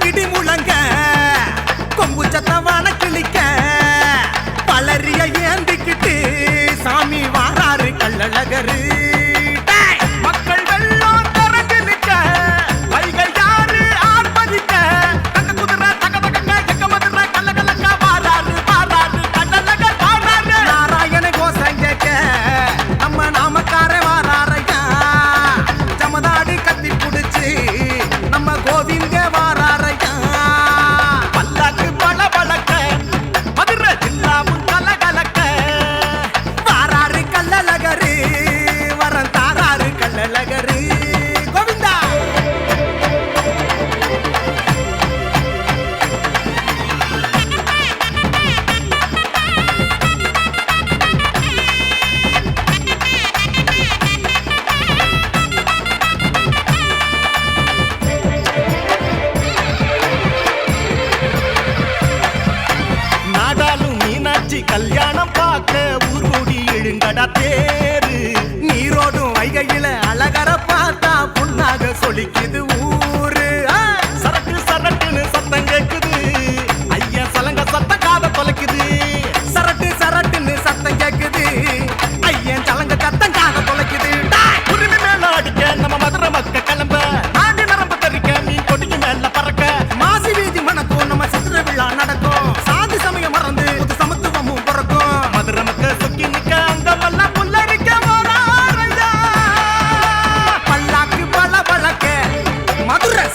இடி முழங்க கொம்பு சத்தவான கிளிக்க பலரிய ஏந்திக்கிட்டு சாமி வாராரு கள்ளழகரு மக்கள் வெள்ளம் திரண்டு நிற்க வைகை யாரு ஆர்ப்பரிக்க தங்க குதிரை தக தகக்க எக்க மதுரை கள்ள கள்ளக்க வாராரு வாராரு கள்ளழகர் வாராரு நாராயண கோஷம் கேட்க நம்ம நாமக்கார வாராரையா ஜமதாடி கத்தி புடிச்சு நம்ம கோவிந்த வாராரையா பல்லாக்கு பல பழக்க மதுரை ஜில்லாவும் கலகலக்க வாராரு கள்ளழகரு வரம் தாராரு கள்ளழகரு கோவிந்தா நாடாலும் மீனாட்சி கல்யாணம் பார்க்க ஊர் கூடி எழுங்கடா தேரு நீரோடும் வைகையில அழகர பார்த்தா புண்ணாக சொலிக்குது ஊரு சரக்கு சரக்குன்னு சத்தம் கேக்குது ஐயா சலங்க சத்த காத தொலைக்குது சரட்டு சரட்டுன்னு சத்தம் கேக்குது ஐயன் சலங்க சத்தம் காத தொலைக்குது உரிமை மேல அடிக்க நம்ம மதுரை மக்க கிளம்ப நாடி நரம்பு தரிக்க மீன் கொடிக்கு மேல பறக்க மாசி வீதி மணக்கும் நம்ம சித்திர விழா நடக்கும் சாதி சமயம் மறந்து புது சமத்துவமும் பிறக்கும் மதுரை மக்க சொக்கி நிக்க அங்கமெல்லாம் புல்லரிக்க வராரையா பல்லாக்கு பல பழக்க மதுரை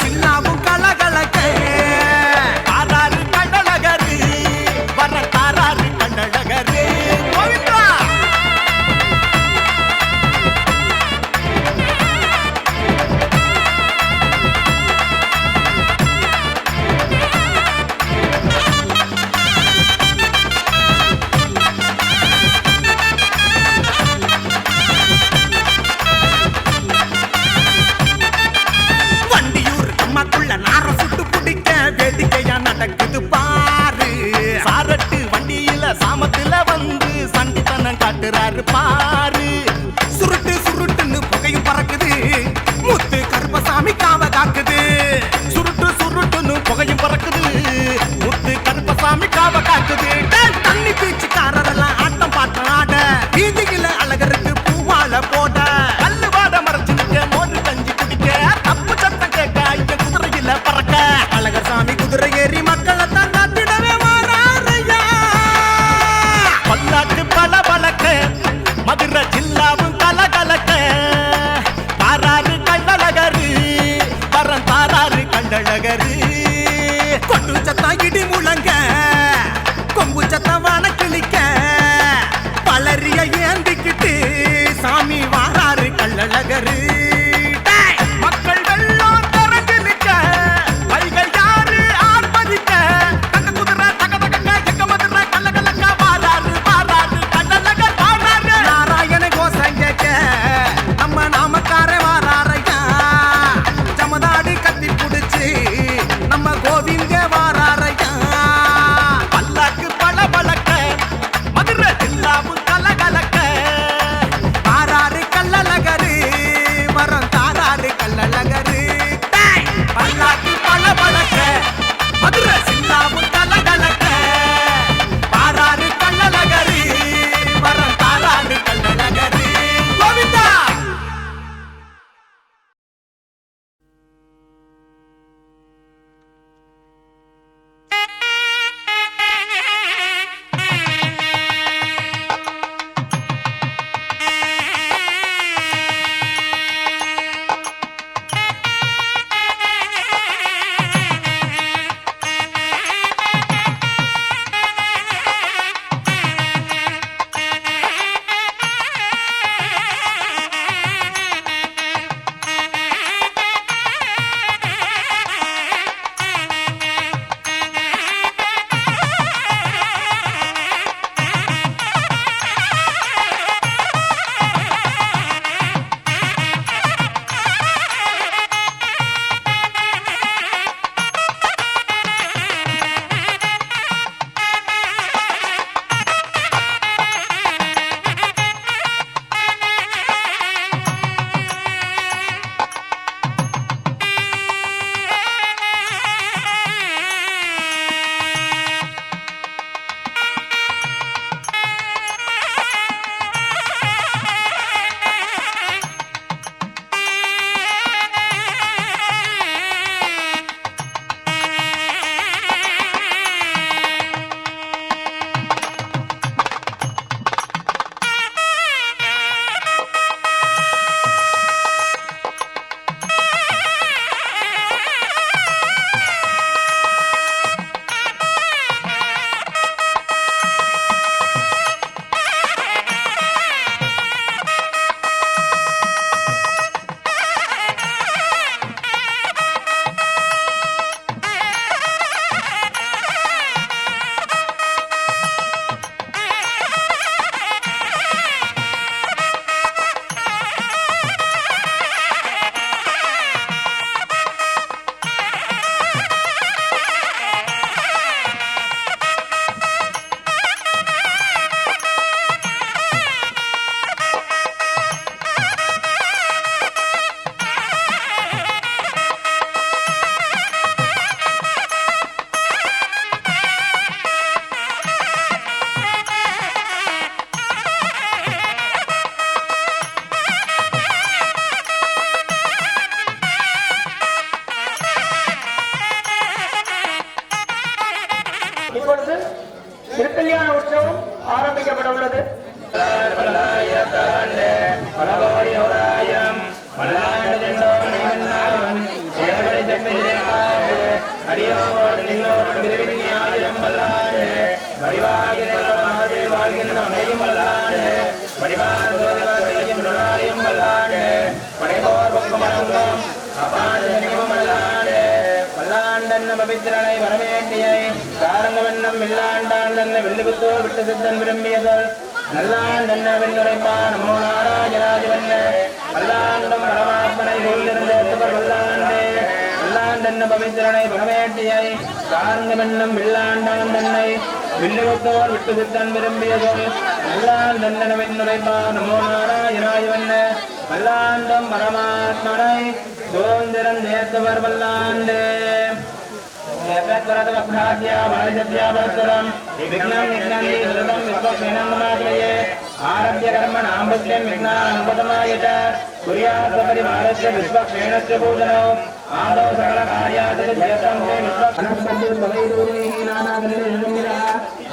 பல்லாண்டன்ன பவித்திரனை வரவேண்டியை காரங்கவண்ணம் வில்லாண்டாண்டன்ன வெள்ளிபுத்தோர் விட்டு சித்தன் விரும்பியதல் நல்லாண்டன்ன வெண்ணுரைப்பான் நமோ நாராஜராஜவண்ண பல்லாண்டம் பரமாத்மனை சொல்லிருந்தேத்தவர் வல்லாண்டே பல்லாண்டன்ன பவித்திரனை வரவேண்டியை காரங்கவண்ணம் வில்லாண்டாண்டன்னை வில்லுபுத்தோர் விட்டு சித்தன் விரும்பியதல் நல்லாண்டன்ன வெண்ணுரைப்பான் நமோ நாராஜராஜவண்ண பல்லாண்டம் பரமாத்மனை சுதந்திரம் நேர்த்தவர் வல்லாண்டே आरभ्य कर्म नामस्य विघ्नानुपदमायत कुर्यात्परिमाणस्य विश्वक्षेणस्य पूजनो आदौ सकल कार्यादिजयतं ते विश्वक्षेणस्य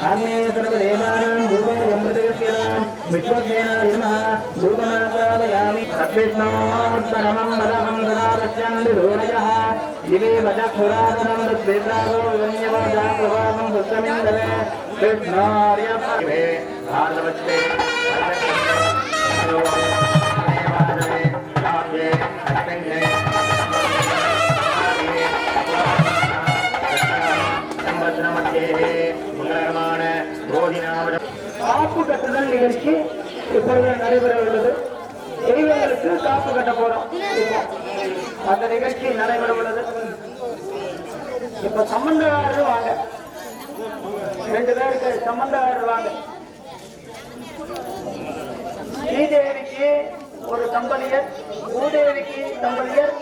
आग्नेय सर्वदेवानां भूमे यमृतयस्यां विश्वक्षेणाय नमः भूतमासादयामि तद्विष्णोत्तरमं मदहं सदा पश्यन्ति सूरयः दिवे वचक्षुरादनं तद्वेदागो वन्यवजाप्रभावं पुष्टमिन्दवे कृष्णार्यपे भारतवत्ते காப்பு கட்டுதல் நிகழ்ச்சி இப்பொழுது நடைபெற உள்ளது. தெய்வங்களுக்கு காப்பு கட்ட போறோம். அந்த நிகழ்ச்சி நடைபெற உள்ளது. இப்ப சம்பந்தக்காரர் வாங்க, 2 பேருக்கு சம்பந்தக்காரர் வாங்க. ஸ்ரீதேவிக்கு ஒரு தம்பதியர், பூதேவிக்கு தம்பதியர்,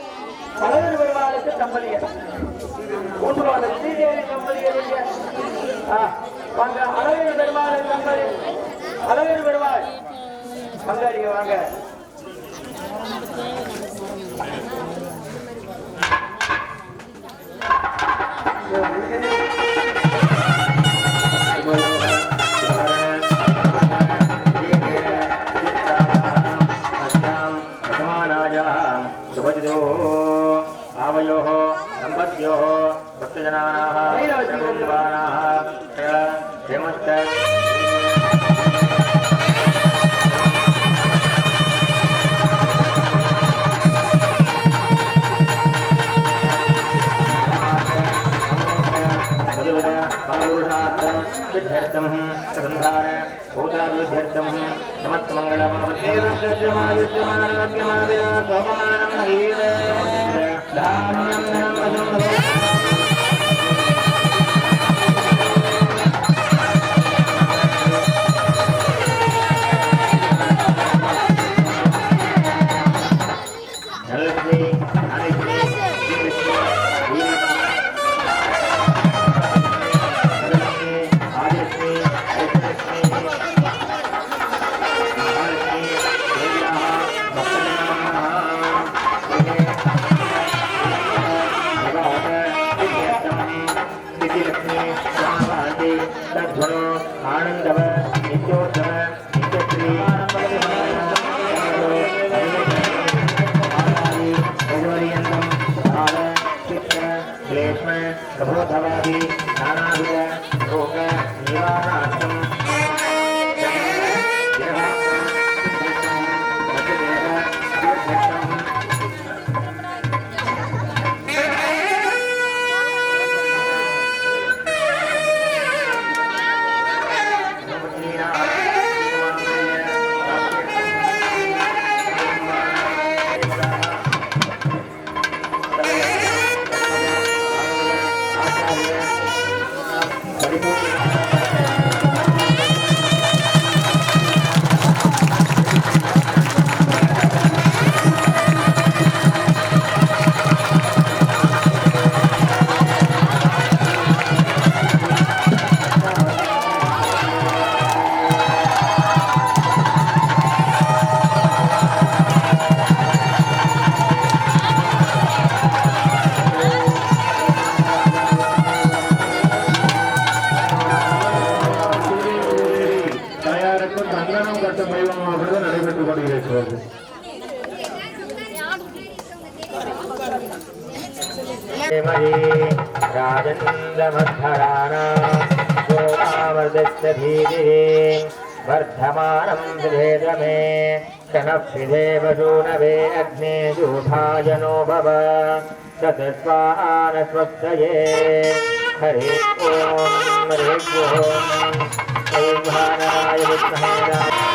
அழகர் பெருமாளுக்கு தம்பதியர். ஸ்ரீதேவி தம்பதியர் வாங்க. அழகர் பெருமாள் தம்பதி, அழகர் பெருமாள் பங்காளிங்க வாங்க. आवयोः दम्पत्योः भक्तजनाः सिद्ध्यर्थं संधार भूताभिवृद्ध्यर्थं नमस्तमङ्गलमवद्देवस्य सोममानं हरिवे धान्यं आनंदव नित्योत्सव नित्यश्री भगवरियंतम काल चित्र क्लेश प्रबोधवादी नानाविध रोग निवारणार्थम நடைபெற்றுக் கொண்டிருக்கிறது. राजेन्द्रमद्धराणा शोभावर्धिष्यधीः वर्धमानं विधेद मे शनक्षिधेव शूनवे अग्ने जूठाय नो भव चतुस्वानस्वस्तये हरि ओम भानाय विद्महे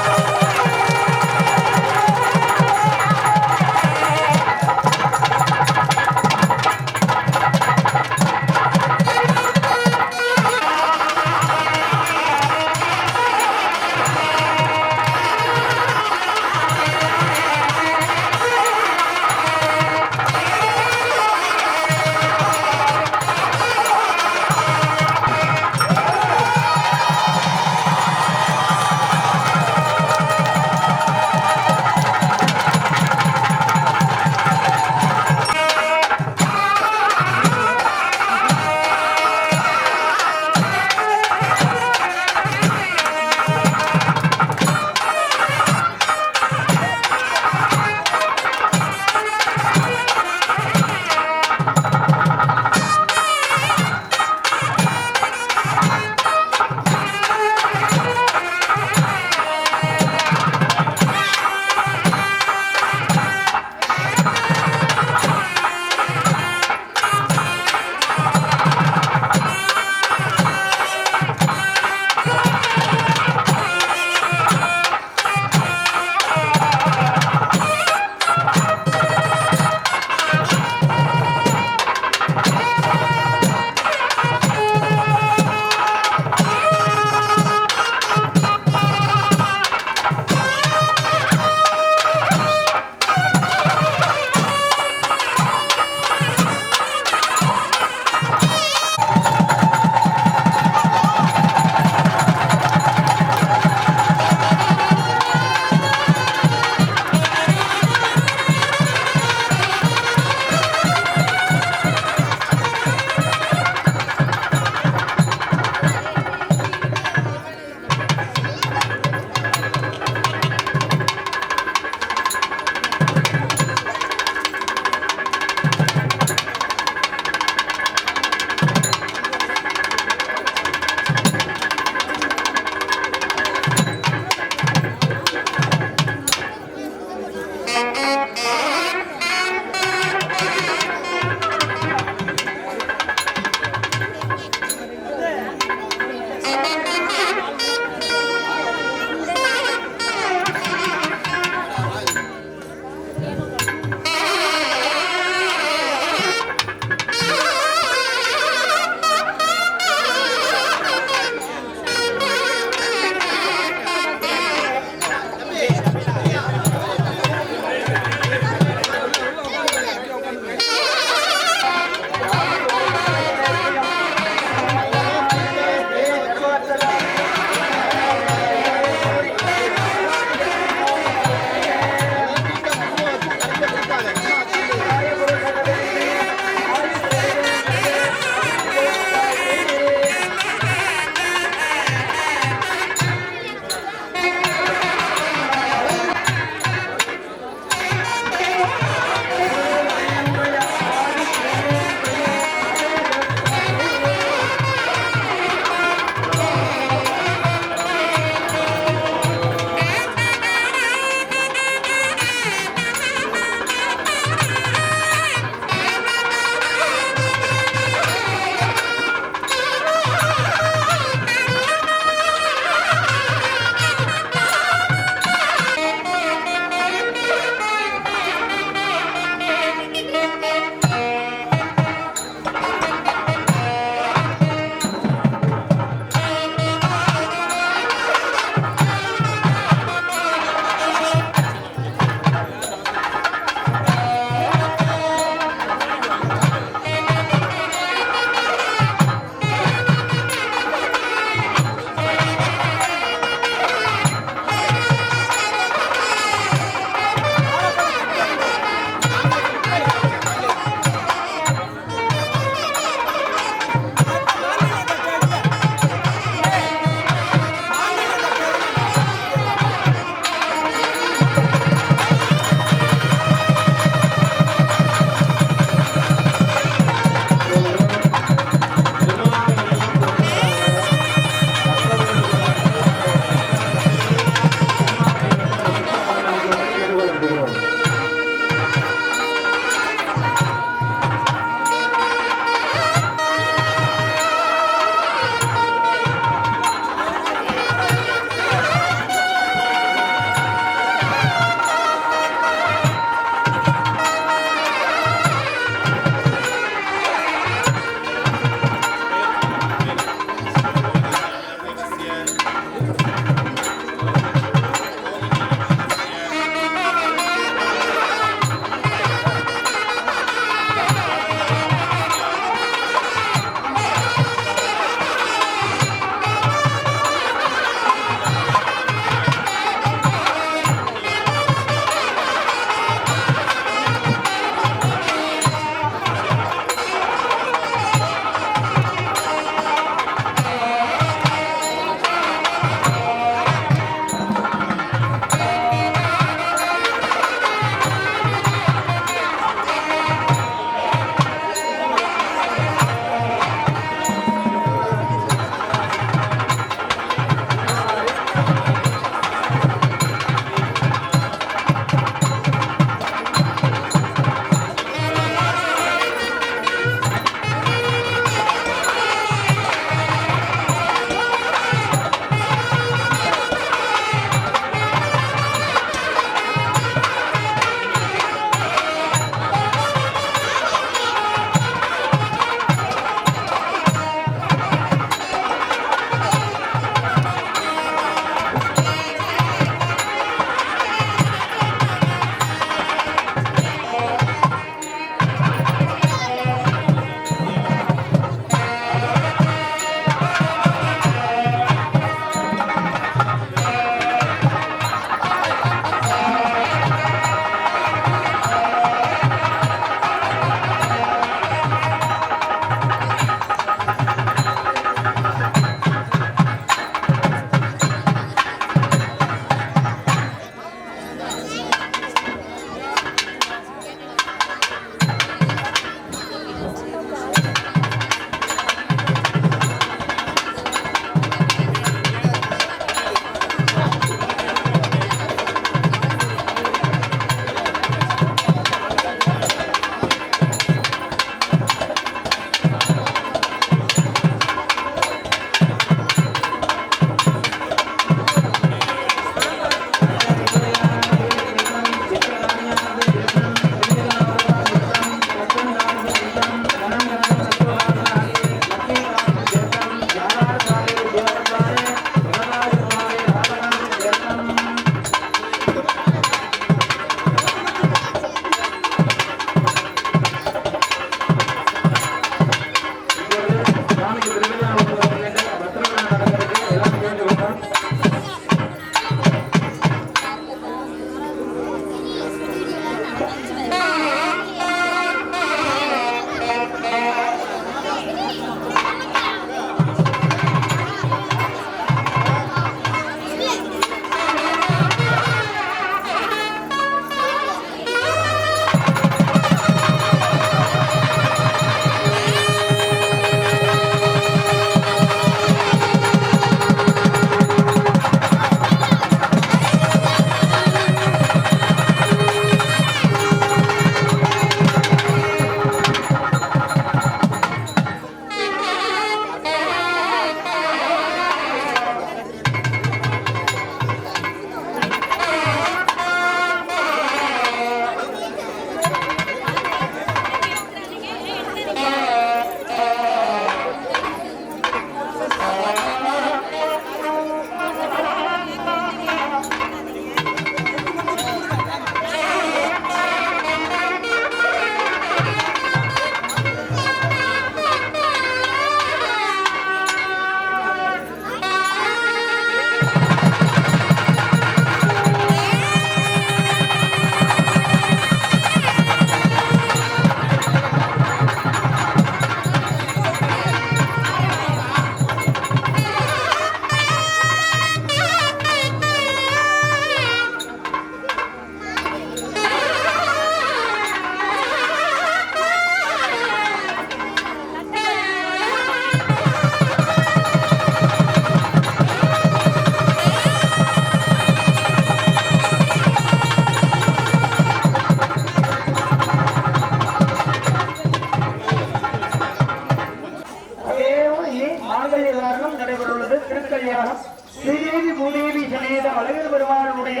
நடைபெறுள்ளது திருக்கல்யாணம். ஸ்ரீதேவி பூதேவி சமேத அழகர் பெருமானுடைய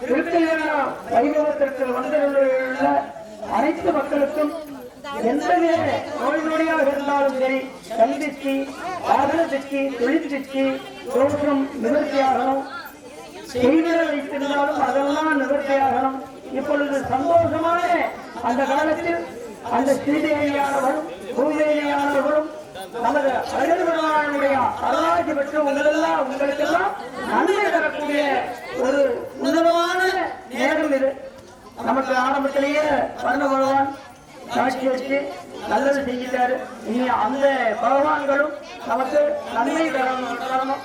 திருக்கல்யாண வைபவத்திற்கு வந்துள்ள அனைத்து மக்களுக்கும் எந்த நோய் நொடியாக இருந்தாலும் சரி, கல்விக்கு, ஆதரத்திற்கு, தொழிற்சிக்கு, தோற்றம் நிவர்த்தியாகணும். செய்திகளை வைத்திருந்தாலும் அதெல்லாம் நிவர்த்தியாகணும். இப்பொழுது சந்தோஷமான அந்த காலத்தில் அந்த ஸ்ரீதேவியானவரும் பூதேவியானவரும் நமது அழகர் பெருமானுடைய அருளாட்சி பெற்று உங்களுக்கெல்லாம் நன்மை தரக்கூடிய ஒரு உன்னதமான நேரம் இது. நமக்கு ஆரம்பத்திலேயே வர்ண பகவான் காட்சி வச்சு நல்லது செஞ்சிட்டாரு. இனி அந்த பகவான்களும் நமக்கு நன்மை தரணும்.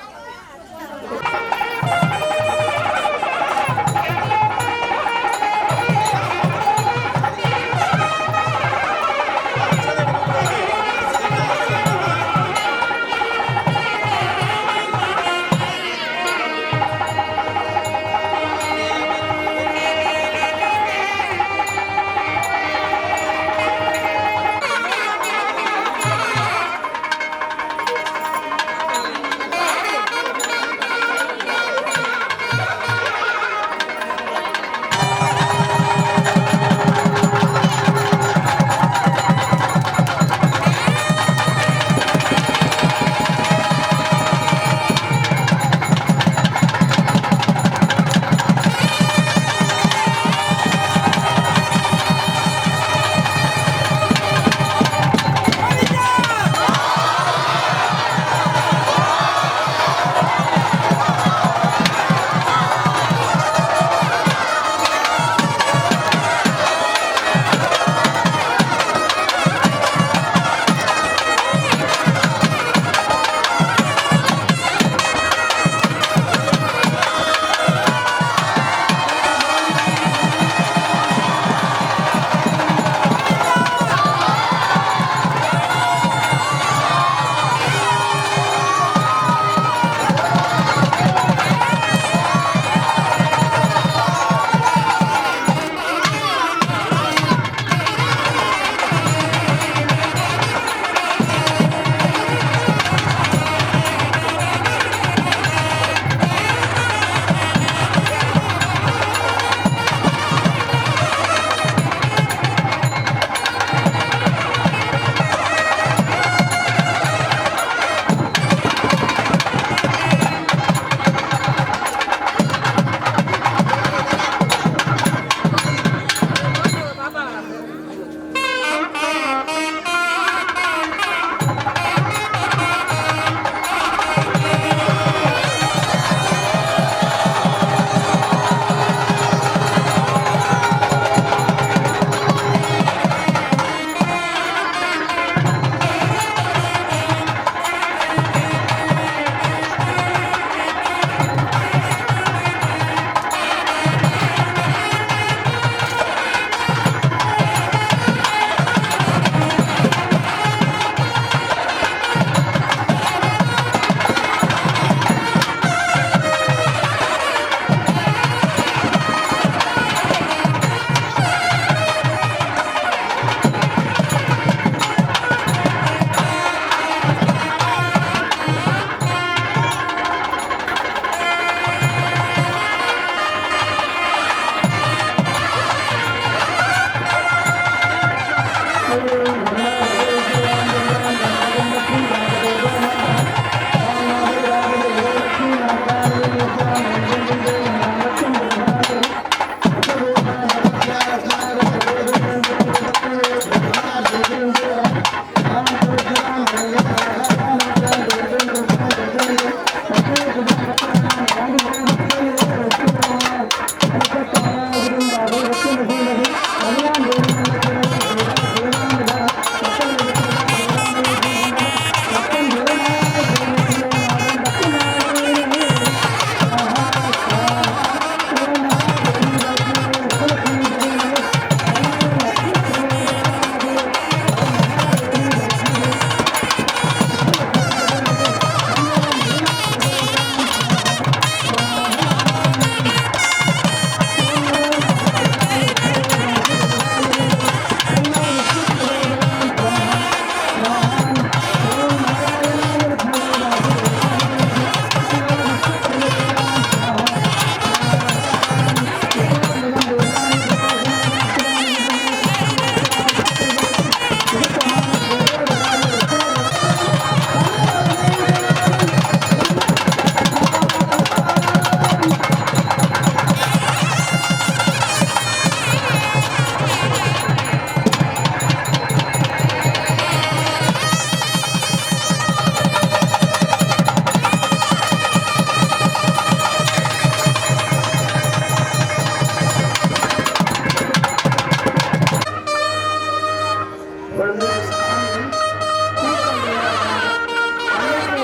இப்பொழுது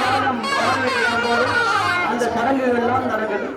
யாகம் அந்த சடங்குகள் எல்லாம் நடக்குது.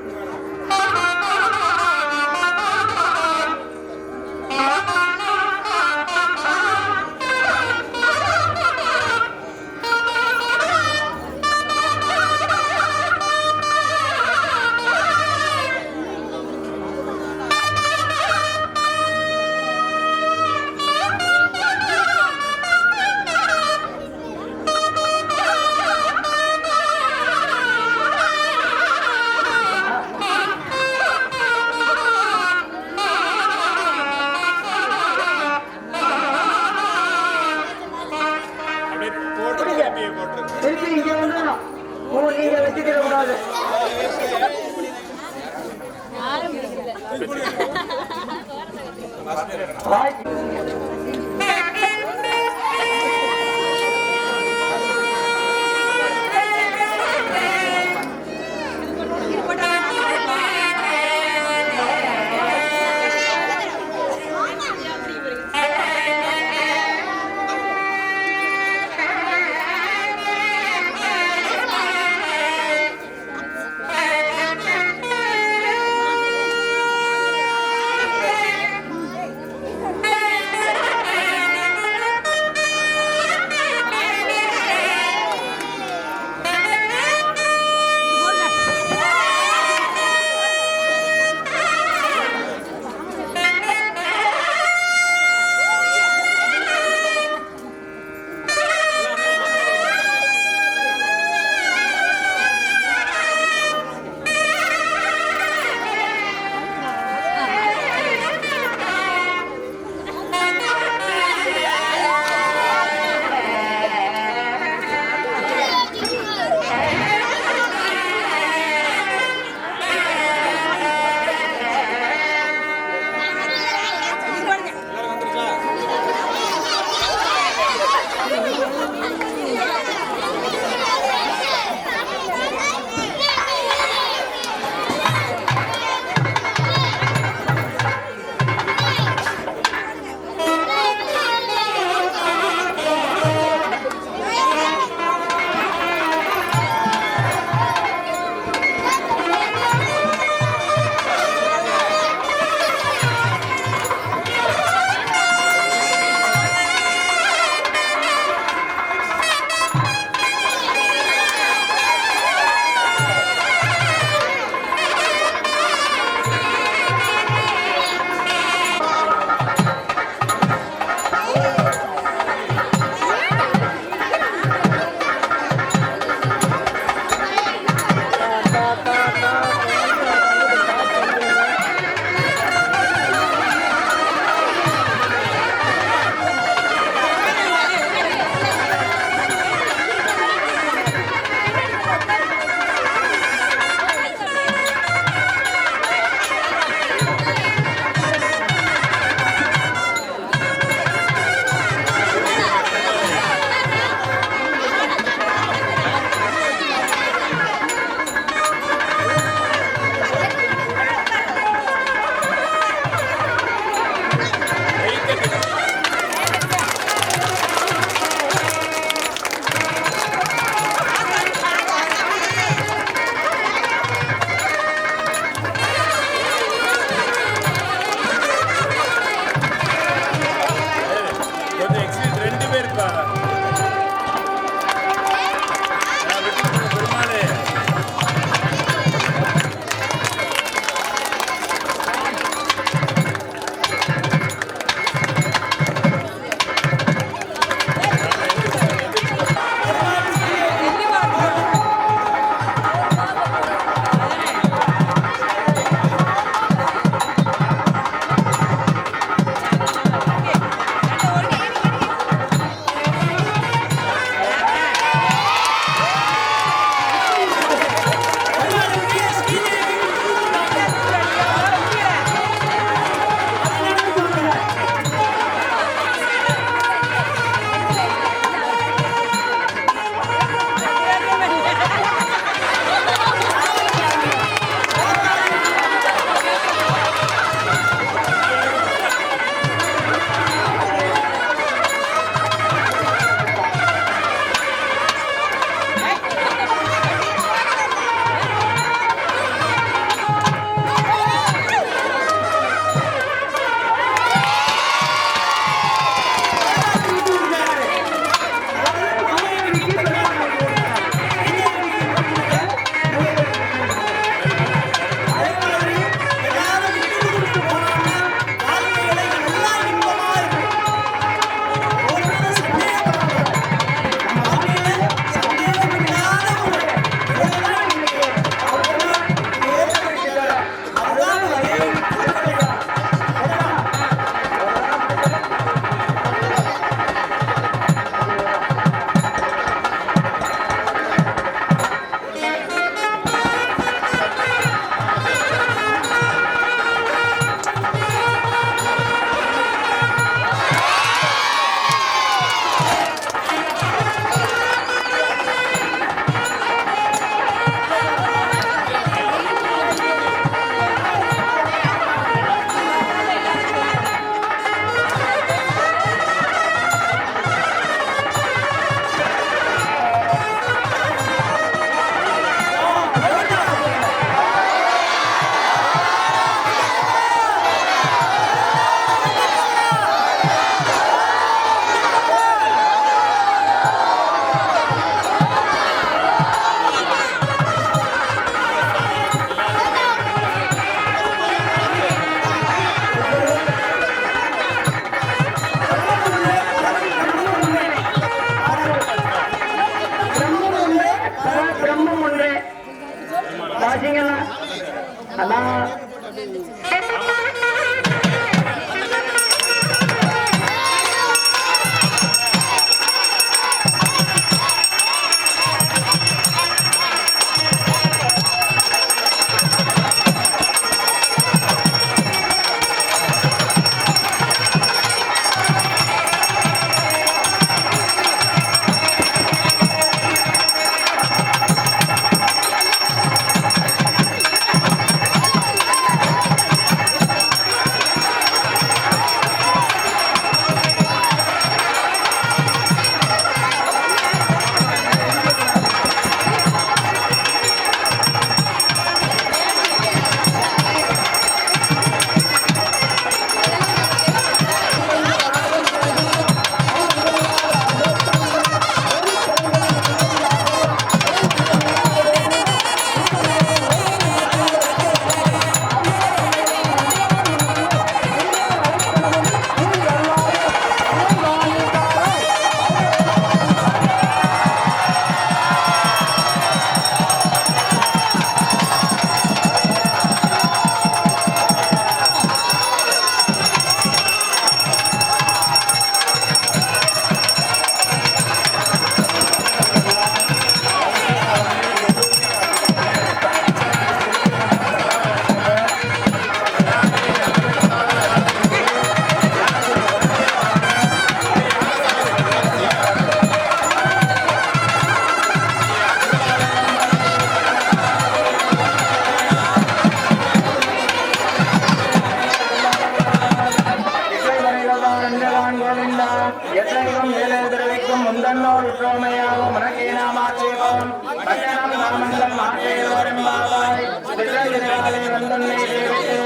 எத்தனைக்கும் மேலே தெரிவிக்கும் முந்தன்னோர் உற்றோமையாகும் உனக்கே நாமாச்சேவோம் பச்சனம் நாமங்கள் மாற்றேரோரெம்பாவாய் திசையினாலே வந்தன்னை தேவித்து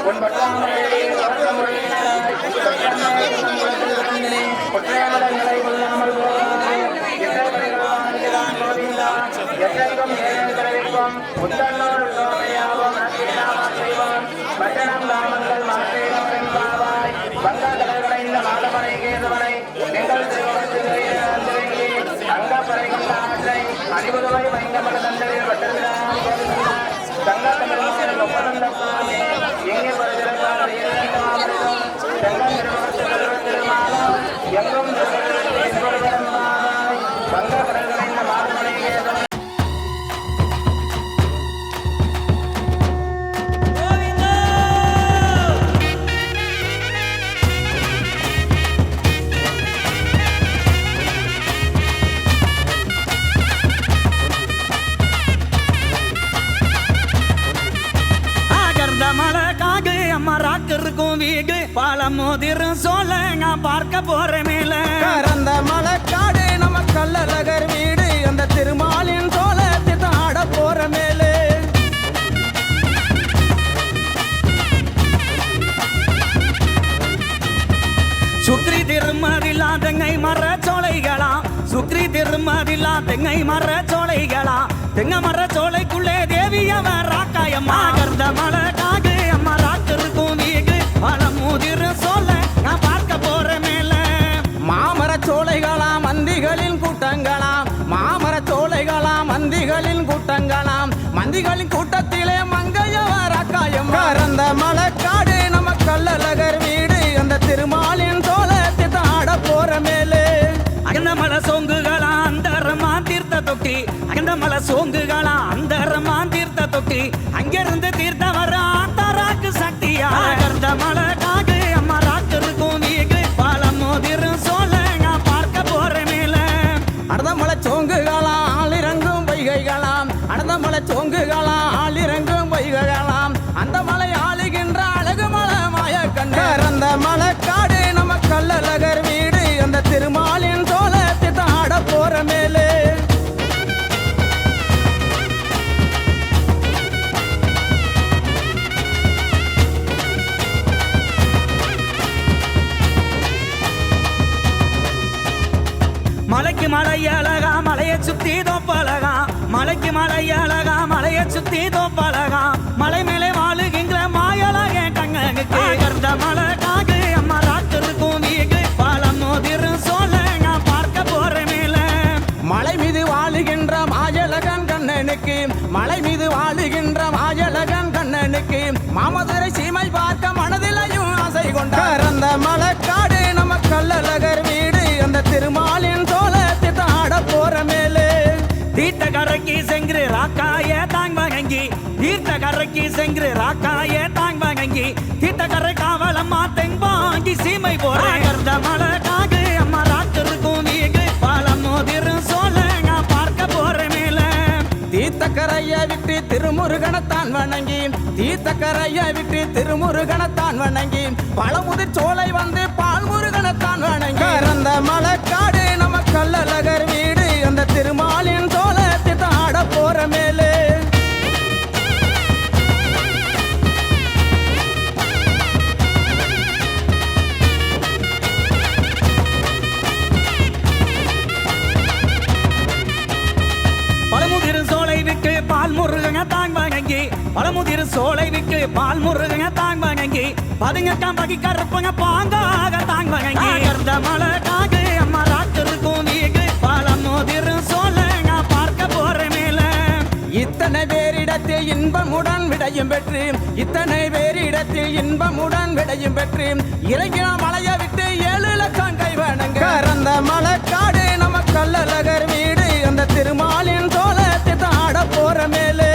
உன் பட்டாமரையே வர்க்கமுறையினாய் குற்றையாளர்களை கொள்ளாமல் போவாய் எத்தனைக்கும் மேலே தெரிவிக்கும் முந்தன்னோர் உற்றோமையாகும் உனக்கே நாமாச்சேவோம் பச்சனம் நாமங்கள் மாற்றேரோரெம்பாவாய் வங்காளர்களை இந்த மாதவனை கேதவனை எங்கள் அங்கப்பறை கொண்ட ஆற்றை அணிபுதுவை வைங்கமல தந்தரில் பட்டிருக்கிறார் தங்கத்தமிழ் ஒப்பந்தப்பாமே எங்கே பரிசிறப்பார் செங்கம் திருமாலம் எங்கும் வங்கப்படைகளை இந்த மாதவனை கேதவனை இருக்கும் வீடு பல மோதிரும் சொல்ல நான் பார்க்க போற மேல கரந்த மலைக்காடு நம்ம கல்லழகர் வீடு அந்த திருமாலின் சோழத்தை ஆட போற மேலே சுக்ரி திருமதிலா தெங்கை மர சோலைகளா சுக்ரி திருமதிலா தெங்கை மர சோலைகளா தெங்க மர சோலைக்குள்ளே தேவியவ ராக்காயம்மா கர்ந்த மலைக்காக அம்மா ராக்கிருக்கும் வீடு பல மோதிரும் சொல்ல நான் பார்க்க போற மேல மாமர சோலைகளாம் மந்திகளின் கூட்டங்களாம் மாமர சோலைகளாம் மந்திகளின் கூட்டங்களாம் மந்திகளின் கூட்டத்திலே மங்கையவர் அக்காயம் கரந்த மலைக்காடு நம்ம கல்லழகர் வீடு அந்த திருமாலின் சோழத்தை ஆட போற மேலே அகந்த மலை சோங்குகளா அந்தரமா தீர்த்த தொட்டி அகந்த மலை சோங்குகளா அந்தரமா தீர்த்த தொட்டி அங்கிருந்து தீர்த்த வர ஆத்தாராக்கு சக்தியா அகர்ந்த மலை காகு அம்மா ராக்கு இருக்கும் வீடு பல மோதிரும் சொல்ல நான் பார்க்க போற மேல அடதமலை சோங்குகளாம் ஆளிறங்கும் வைகைகளாம் அடதமலை சோங்குகளாம் ஆளிறங்கும் வைகைகளாம் அந்த மலை ஆளுகின்ற அழகு மலை மாய கண்ணர் அந்த மலைக்காடு நம்ம கல்லழகர் வீடு அந்த திருமாலின் சோழத்தை ஆட போற மேலே மலைக்கு மலை அழகா மலையை சுத்தி தோப்பழகா மலைக்கு மலை அழகா மலையை சுத்தி தோப்பழகா மலை மேலே வாழுகின்ற மாயழக கண்ணுக்கு கர்ந்த மலை காகு அம்மா ராத்திருக்கும் வீடு பல மோதிரும் சொல்ல நான் பார்க்க போற மேல மலை மீது வாழுகின்ற மாயழகன் கண்ணனுக்கு மலை மீது வாழுகின்ற மாயழகன் கண்ணனுக்கு மாமதுரை சீமை பார்க்க மனதிலையும் ஆசை கொண்டார் அந்த மலைக்காடு நம்ம கல்லழகர் வீடு அந்த திருமாலின் சோழத்தை ஆட போற மேலே தீர்த்த கரைக்கு சென்று ராக்காய தாங் வகங்கி தீர்த்த கரைக்கு சென்று ராக்காய தாங் வகங்கி தீர்த்த கரை காவலம்மா தெங்பாங்கி சீமை போற கர்ந்த மலை காகு அம்மா ராத்திருக்கும் வீடு பல மோதிரும் சொல்ல நான் பார்க்க போற மேல தீர்த்தக்கரையை விட்டு திருமுருகனத்தான் வணங்கி தீர்த்தக்கரையை விட்டு திருமுருகனத்தான் வணங்கி பழமுதிர் சோலை வந்து பால்முருகனத்தான் வணங்கி அந்த மலைக்காடு நம்ம கல்லழகர் வீடு அந்த திருமாலின் சோழத்தை ஆட போற மேலே பழமுதிர் சோலை விட்டு பால் முருகங்க தாங் வணங்கி பழமுதிர் சோலை விட்டு பால் முருகங்க தாங் வணங்கி பதுங்கட்டாம் பகி கருப்பங்க பாங்காக தாங் வணங்கி கர்ந்த மலை காகு அம்மா ராத்திருக்கும் வீடு பல மோதிரும் சொல்ல நான் பார்க்க போற மேல இத்தனை பேரிடத்தில் இன்பமுடன் விடையும் பெற்று இத்தனை பேரிடத்தில் இன்பமுடன் விடையும் பெற்று இறங்கின மலையை விட்டு 7 லட்சம் கை வணங்க அந்த மலைக்காடு நம்ம கல்லழகர் வீடு அந்த திருமாலின் சோழத்தை ஆட போற மேலே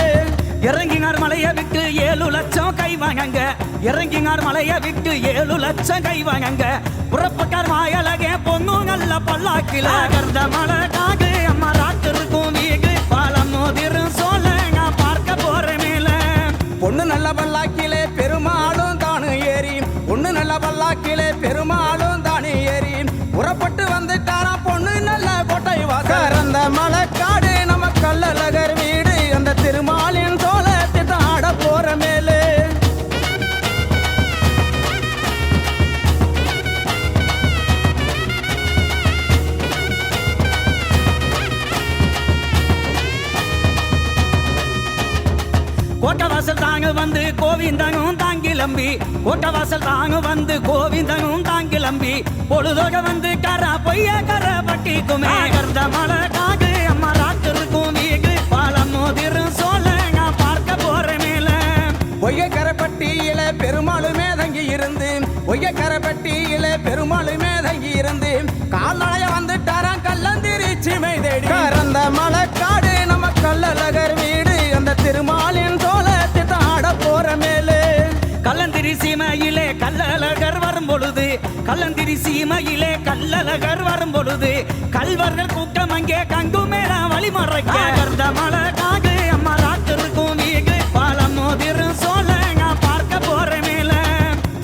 இறங்கினார் மலையை விட்டு 7 லட்சம் கை வாங்க இறங்கினார் மலையை விட்டு 7 லட்சம் கை வாங்க புறப்பட்டார் மாயழகே பொண்ணு நல்ல பல்லாக்கில கர்ந்த மலை காகு அம்மா ராத்திருக்கும் வீடு பல மோதிரும் சொல்ல நான் பார்க்க போற மேல பொண்ணு நல்ல பல்லாக்கிலே பெருமாளும் தானு ஏறி பொண்ணு நல்ல பல்லாக்கிலே பெருமாளும் தானு ஏறி புறப்பட்டு வந்த வந்து கோவிந்தனும் தாங்கிலம்பி ஓட்டவாசல் தாங்க வந்து கோவிந்தனும் தாங்கிலம்பி பொழுதோக வந்து கர பொய்ய கர பட்டிக்குமே கருந்த மலை காகு அம்மா ராத்திருக்கும் வீகு பாலம் மோதிரும் சோழ நான் பார்க்க போற மேல ஒய்யக்கரப்பட்டியில பெருமாளுமே தங்கி இருந்து ஒய்யக்கரப்பட்டியில பெருமாளுமே தங்கி இருந்து கால்நடைய வந்துட்டாராம் கல்லந்திரிச்சிமை தேடி கறந்த மலைக்காடு நம்ம கல்லழகர் வீடு அந்த திருமாலின் சோழத்தை தாட போற மேலே கல்லந்திரி சீமையிலே கல்லழகர் வரும் பொழுது கல்லந்திரி சீமையிலே கல்லழகர் வரும் பொழுது கல்வர்கள் கூட்டம் அங்கே கங்குமேல வழிமறைக்க கருந்த மலைக்காகு அம்மா ராத்திருக்கும் வீகு பாலம் மோதிரும் சோழ நான் பார்க்க போற மேல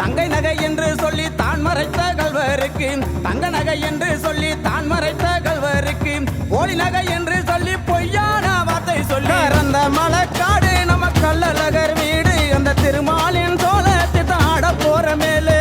தங்கை நகை என்று சொல்லி தான் மறைத்த கல்வருக்கு தங்க நகை என்று சொல்லி தான் மறைத்த கல்வருக்கு போலி நகை என்று சொல்லி பொய்யான வார்த்தை சொல்லி அந்த மலைக்காடு நம்ம கல்லழகர் வீடு அந்த திருமாலின் சோழத்தை தாட போற மேலே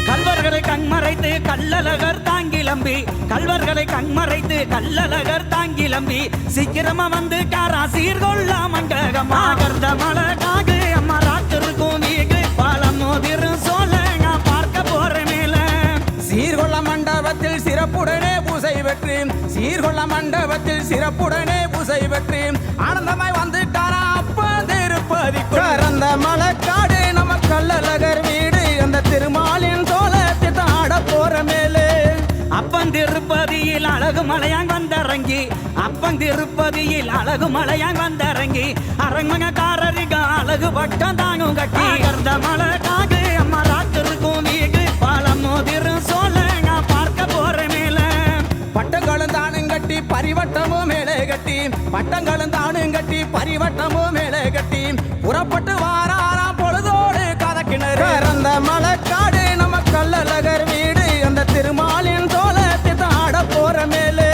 கல்வர்களை கண்மறைத்து கல்லழகர் தாங்கிலம்பி கல்வர்களை கண்மறைத்து கல்லழகர் தாங்கிலம்பி சீக்கிரமா வந்து காரா சீர்கொள்ள மண்டகமா கருந்த மலைக்காகு அம்மா ராத்திருக்கும் வீகு பாலம் மோதிரும் சோழ நான் பார்க்க போற மேல சீர்கொள்ள மண்டபத்தில் சிறப்புடனே பூசை பெற்று சீர்கொள்ள மண்டபத்தில் சிறப்புடனே பூசை பெற்று ஆனந்தமாய் வந்துட்டாரா அப்ப திருப்பதி கறந்த மலைக்காடு நம்ம கல்லழகர் வீடு அந்த திருமாலின் சோழத்தை தாட போற மேலே அப்பன் திருப்பதியில் அழகு மலையாங் வந்தரங்கி அப்பன் திருப்பதியில் அழகு மலையாங் வந்தரங்கி அரண்மனைக்காரரிக அழகு பட்டம் தாங்கும் கட்டி கருந்த மலைக்காகு அம்மா ராத்திருக்கும் வீகு பாலம் மோதிரும் சோழ நான் பார்க்க போற மேல பட்டங்களும் தானும் கட்டி பரிவட்டமும் மேலே கட்டி பட்டங்களும் தானும் கட்டி பரிவட்டமும் மேலே கட்டி புறப்பட்டு வாராராம் பொழுதோடு கதக்கிணறு அந்த மலைக்காடு நம்ம கல்லழகர் வீடு அந்த திருமாலின் சோழத்தை தாட போற மேலே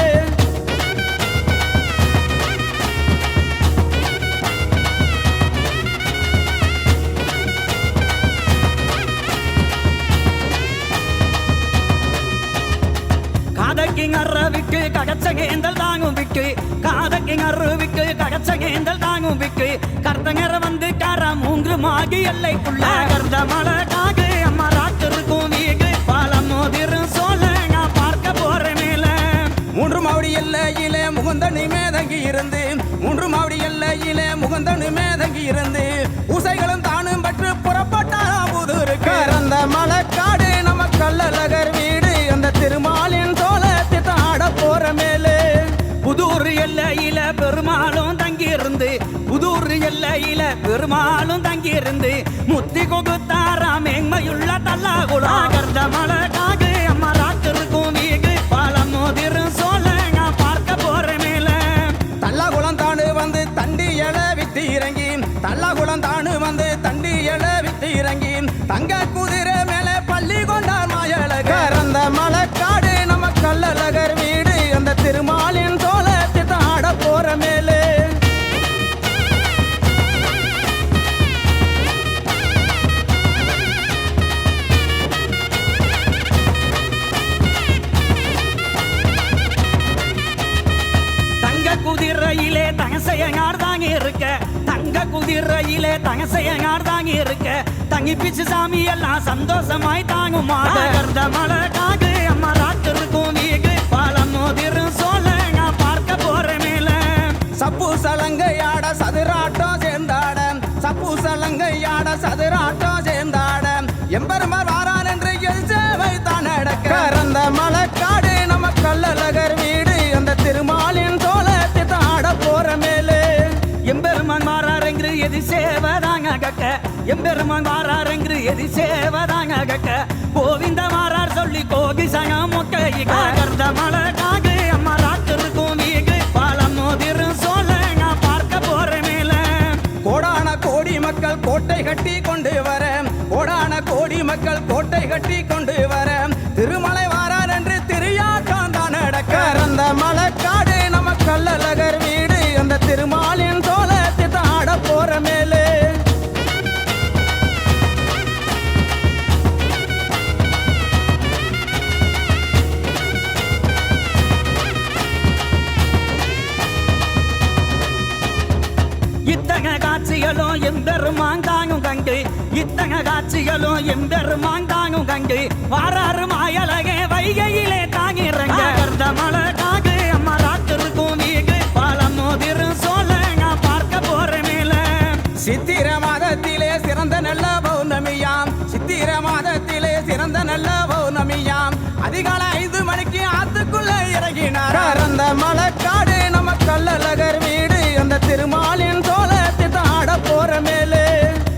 காதக்கிங் அறவிக்கு ககச்சகேந்தல் தாங்கும் விக்கு காதக்கிங் அறவிக்கு ககச்சகேந்தல் தாங்கும் விக்கு கர்த்தங்கர வந்து காரா மூன்று மாகி எல்லைக்குள்ள கருந்த மலைக்காகு அம்மா ராத்திருக்கும் வீகு பாலம் மோதிரும் சோழ நான் பார்க்க போற மேல மூன்று மாவடி எல்லையிலே முகுந்தனு மேதங்கி இருந்து மூன்று மாவடி எல்லையிலே முகுந்தனு மேதங்கி இருந்து பூசைகளும் தானும் பற்று புறப்பட்டாராம் புதுரு கறந்த மலைக்காடு நம்ம கல்லழகர் வீடு அந்த திருமாலின் சோழத்தை தாட போற மேலே புதூர் எல்லையில பெருமாளும் தங்கியிருந்து புதூர் எல்லையில பெருமாளும் தங்கியிருந்து முத்தி கொகுத்தாராம் எங்மையுள்ள தல்லாகுளம் கருந்த மலைக்காகு அம்மா ராத்திருக்கும் வீகு பாலம் மோதிரும் சோழ நான் பார்க்க போற மேல தல்லாகுளம் தானு வந்து தண்டி எழ விட்டு இறங்கி தல்லாகுளம் தானு வந்து தண்டி எழ விட்டு இறங்கி தங்க குதிரை மேலே பள்ளி கொண்டார் மாயழகர் அந்த மலைக்காடு நம்ம கல்லழகர் வீடு அந்த திருமாலின் சோழத்தை தாட போற மேலே தங்க குதிரையிலே தங்கசையங்கார் தாங்கி இருக்க தங்க குதிரையிலே தங்கசையங்கார் தாங்கி இருக்க தங்கி பிச்சு சாமி எல்லாம் சந்தோஷமாய் தாங்கும் கருந்த மலைக்காகு அம்மா ராத்திருக்கும் வீகு பாலம் மோதிரும் சோழ நான் பார்க்க போற மேல சப்பு சலங்கையாட சதுராட்டம் சேர்ந்தாட சப்பு சலங்கையாட சதுராட்டம் சேர்ந்தாட எம்பெருமார் வாரான் என்று எரிசேவை தான் நடக்க கறந்த மலைக்காடு நம்ம கல்லழகர் வீடு அந்த திருமாலின் சோழத்தை தாட போற மேலே எம்பெருமான் வாராரெங்கு எதி சேவதாங்க கக்க எம்பெருமான் வாராரெங்கு எதி சேவதாங்க கக்க கோவிந்த வாரார் சொல்லி கோகி சங்க மொக்க கருந்த மலைக்காகு அம்மா ராத்திருக்கும் வீகு பாலம் மோதிரும் சோழ நான் பார்க்க போற மேல கோடான கோடி மக்கள் கோட்டை கட்டி கொண்டு வர கோடான கோடி மக்கள் கோட்டை கட்டி கொண்டு வர திருமலை வாரார் என்று திரியாட்டம் தான் நடக்க அந்த மலைக்காடு நம்ம கல்லழகர் வீடு அந்த திருமாலின் சோழத்தை தாட போற மேலே காட்சிகளும் எம்பெருமான் தாங்கும் கங்கு இத்தனை காட்சிகளும் எம்பெருமான் தாங்கும் கங்கு வாராறு மாயழகே வைகையிலே தாங்கிறங்க கருந்த மலை காகு அம்மா ராத்திருக்கும் வீகு பாலம் மோதிரும் சோழ நான் பார்க்க போற மேல சித்திர மாதத்திலே சிறந்த நல்ல பௌர்ணமியாம் சித்திர மாதத்திலே சிறந்த நல்ல பௌர்ணமியாம் அதிகாலை 5 மணிக்கு ஆத்துக்குள்ள இறங்கினார் அந்த மலைக்காடு நம்ம கள்ளழகர் வீடு அந்த திருமாலின் சோழத்தை ஆட போற மேலே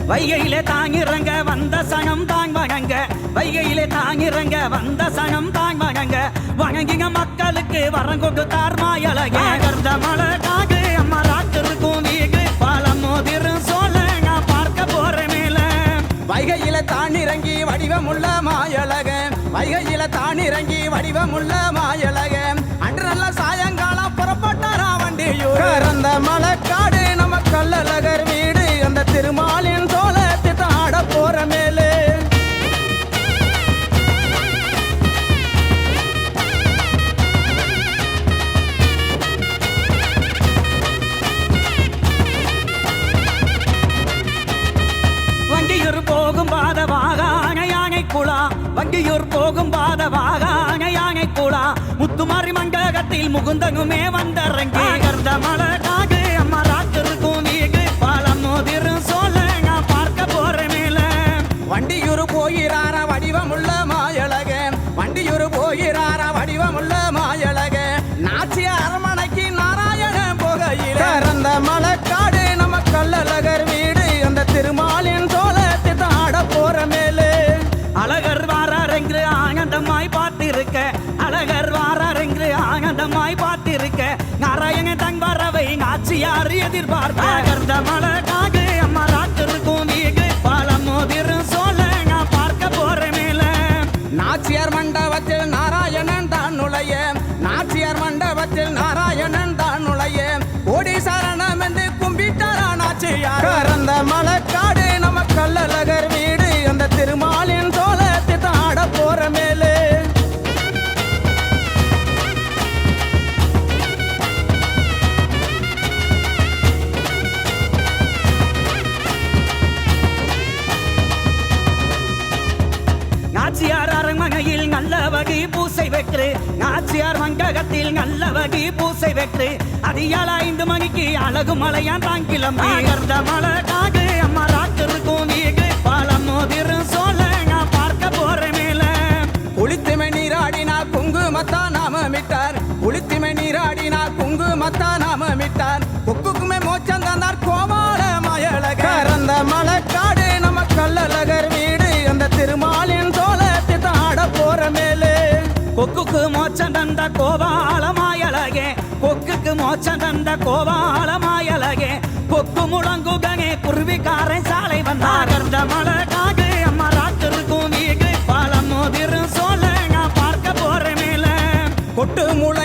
வைகையிலே தாங்கிறங்க வந்த சனம் தாங் வணங்க வைகையிலே தாங்கிறங்க வந்த சனம் தாங் வணங்க வணங்கிங்க மக்களுக்கு வரம் கொடுத்தார் மாயழகே கருந்த மலை காகு அம்மா ராத்திருக்கும் வீகு பாலம் மோதிரும் சோழ நான் பார்க்க போற மேல வைகையில தானிறங்கி வடிவமுள்ள மாயழக வைகையில தானிறங்கி வடிவமுள்ள மாயழக அன்று நல்ல சாயங்காலம் புறப்பட்டாரா வண்டியூர் அந்த மலைக்காடு நம்ம கள்ளழகர் வீடு அந்த திருமாலின் சோழத்தை ஆட போற மேலே வண்டியூர் போகும் பாதவாக யானை குழா வண்டியூர் போகும் பாதவாக யானை குழா முத்துமாரி மண்டகத்தில் முகுந்தனுமே வந்தரங்கி கருந்த மலை காகு அம்மா ராத்திருக்கும் வீகு பாலம் மோதிரும் சோழ நான் பார்க்க போற மேல வண்டியூர் போகிறார வடிவமுள்ள மாயழக வண்டியூர் போகிறார வடிவமுள்ள மாயழக நாச்சிய அரமனைக்கு நாராயண போகையில அந்த மலைக்காடு நம்ம கள்ளழகர் வீடு அந்த திருமாலின் சோழத்தை ஆட போற மேலே அழகர் வாரார் என்று ஆனந்தமாய் பார்த்திருக்க அழகர் வாரார் என்று ஆனந்தமாய் பார்த்திருக்க நாராயண தன் வரவை நாச்சியார் எதிர்பார்க்க கருந்த மலை காகு அம்மா ராத்திருக்கும் வீகு பாலம் மோதிரும் சோழ நான் பார்க்க போற மேல நாச்சியார் மண்டபத்தில் நாராயணன் தான் நுழைய நாச்சியார் மண்டபத்தில் நாராயணன் தான் நுழைய ஓடி சரணம் என்று கும்பிட்டாரா நாச்சியார் அந்த மலைக்காடு நம்ம கள்ளழகர் வீடு அந்த திருமாலின் சோழத்தை ஆட போற மேலே நாச்சியார் அரண்மனையில் நல்ல வகை பூசை வெற்று நாச்சியார் மண்டகத்தில் நல்ல வகை பூசை வெற்று அதிகால 5 மணிக்கு அழகு மலையான் தான் கிளம்பி கருந்த மலை காகு அம்மா ராத்திருக்கும் வீகு பாலம் மோதிரும் சோழ நான் பார்க்க போற மேல குளித்துமை நீராடினா குங்குமத்தா நாமமிட்டார் குளித்துமை நீராடினா குங்குமத்தா நாமமிட்டார் கொக்குக்குமே மோச்சம் தந்தார் கோமாள மாயழக அந்த மலைக்காடு நம்ம கள்ளழகர் வீடு அந்த திருமாலின் சோழத்தை ஆட போற மேலே கொக்குக்கு மோச்சம் தந்த கோபாலமாயழகே கொக்குக்கு மோச்சம் தந்த கோபாலமாயழகே கொக்கு முழங்குகனே குருவிக்காரன் சாலை வந்தார் கருந்த மலை காகு அம்மா ராத்திருக்கும் வீகு பாலம் மோதிரும் சோழ நான் பார்க்க போற மேல கொட்டு முளை